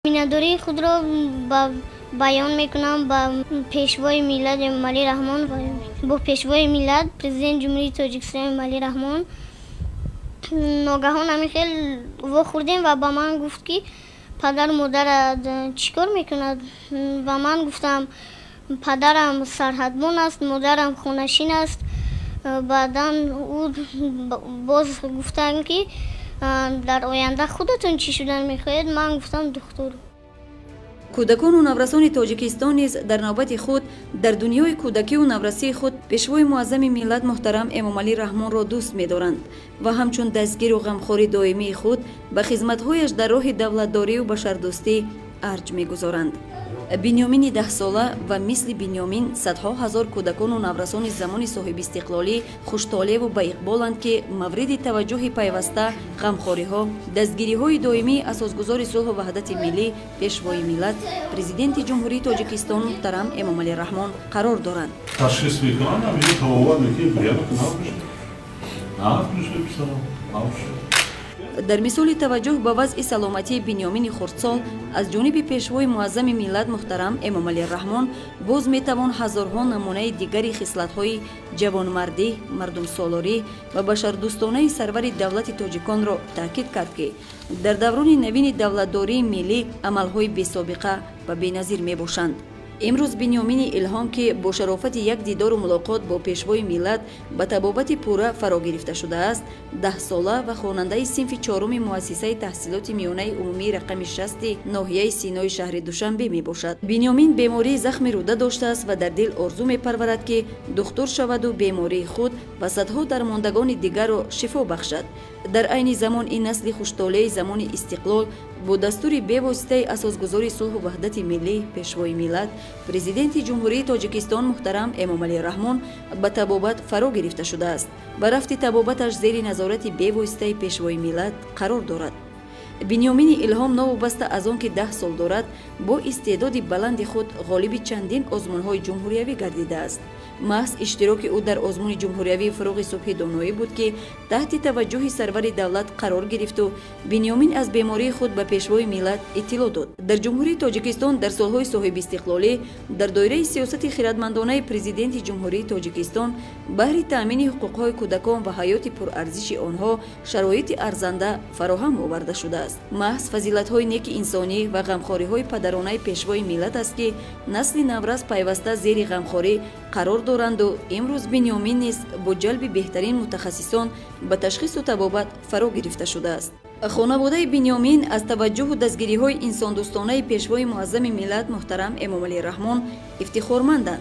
میناداری خود را بیان میکنم با پیشوای ملت امامعلی رحمان با پیشوای ملت پرزیدنت جمهوری تاجیکستان امامعلی رحمان. ناگهان همین خیلی وا خوردیم و با من گفت که پدر مادر چیکار میکند و من گفتم پدرم سرحدبان است، مادرم خونشین است. بعدا او باز گفتن که در آینده خودتون چی شدن میخواهید؟ من گفتم دکتر. کودکان و نورسان تاجیکستان نیز در نوبت خود در دنیای کودکی و نورسی خود پیشوای معظم ملت محترم امامعلی رحمان را دوست می‌دارند و همچون دستگیر و غمخواری دائمی خود به خدمت‌هایش در راه دولتداری و بشردوستی ارج می‌گذارند. بنیامین 10 ساله و مثل بنیامین صدها هزار کودکان و نورسان زمان صاحب استقلالی خوشطالع و با اقبالند که مورد توجه پیوسته، غمخوری‌ها، دستگیری‌های دائمی اساسگزار صلح و وحدت ملی پیشوای ملت پرزیدنت جمهوری تاجیکستان محترم امامعلی رحمان قرار دارند. تشخیص می‌کنند همین تمام میگه بیاد در مثال توجه به وضع سلامتی بنیامین خردسال از جانب پیشوای معظم ملت محترم امامعلی رحمان باز میتوان هزارها نمونه دیگری خصلت‌های جوانمردی، مردم سالاری و بشردوستانه سرور دولت تاجیکان را تاکید کرد که در دوران نوین دولتداری ملی عمل‌های بی‌سابقه و بی‌نظیر میباشند. امروز بنیامین الهام که با شرافت یک دیدار و ملاقات با پیشوای ملت به طبابت پورا فرا گرفته شده است، 10 ساله و خواننده صنف 4 مؤسسه تحصیلات میانه عمومی رقم 60 ناحیه سینای شهر دوشنبه می باشد. بنیامین بیماری زخم روده داشته است و در دل آرزو می پرورد که دکتر شود و بیماری خود و صدها درماندگان دیگر را شفا بخشد. در عین زمان این نسل خوشطالع زمان استقلال با دستور بی‌واسطه اساسگزار صلح و وحدت ملی پیشوای ملت پرزیدنت جمهوری تاجیکستان محترم امامعلی رحمان به طبابت فرا گرفته شده است و رفت طبابتش زیر نظارت بی‌واسطه پیشوای ملت قرار دارد. بنیامین الهام نوابسته از آن که 10 سال دارد با استعداد بلند خود غالب چندین آزمون‌های جمهوریوی گردیده است. محض اشتراک او در آزمون جمهوریوی فروغ صبحی دانایی بود که تحت توجه سرور دولت قرار گرفت و بنیامین از بیماری خود به پیشوای ملت اطلاع داد. در جمهوری تاجیکستان در سالهای صاحب استقلالی در دایره سیاست خردمندانه پرزیدنت جمهوری تاجیکستان بهر تامین حقوق‌های کودکان و حیات پرارزش آنها شرایط ارزنده فراهم آورده شده است. محض فضیلت‌های نیک انسانی و غمخواری‌های پدرانه پیشوای ملت است که نسل نورس پیوسته زیر غمخواری قرار دارند و امروز بنیامین نیز با جلب بهترین متخصصان به تشخیص و طبابت فرا گرفته شده است. خانواده بنیامین از توجه و دستگیری‌های انساندوستانه پیشوای معظم ملت محترم امامعلی رحمان افتخارمندند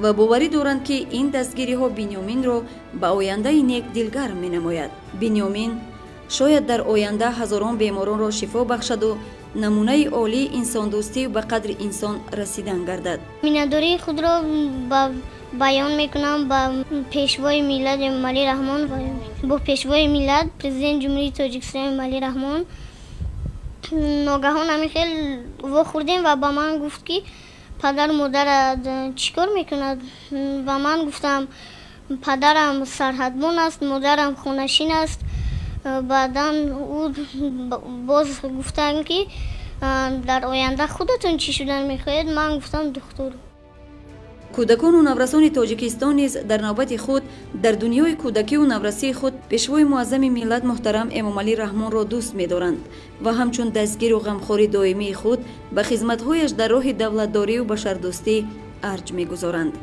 و باوری دارند که این دستگیری‌ها بنیامین را به آینده نیک دلگرم می‌نماید. بنیامین شاید در آینده هزاران بیماران را شفا بخشد و نمونه عالی انسان دوستی و به قدر انسان رسیدن گردد. میناداری خود را بیان میکنم با پیشوای ملت امامعلی رحمان با پیشوای ملت پرزیدنت جمهوری تاجیکستان امامعلی رحمان. ناگهان همین خیلی وا خوردیم و با من گفت که پدر مادر چیکار میکند و من گفتم پدرم سرحدبان است، مادرم خونشین است. بعدا او باز گفتن که در آینده خودتون چی شدن میخواهید؟ من گفتم دکتر. کودکان و نورسان تاجیکستان نیز در نوبت خود در دنیای کودکی و نورسی خود پیشوای معظم ملت محترم امامعلی رحمان را دوست می‌دارند و همچون دستگیر و غمخواری دائمی خود به خدمت‌هایش در راه دولتداری و بشردوستی ارج می‌گذارند.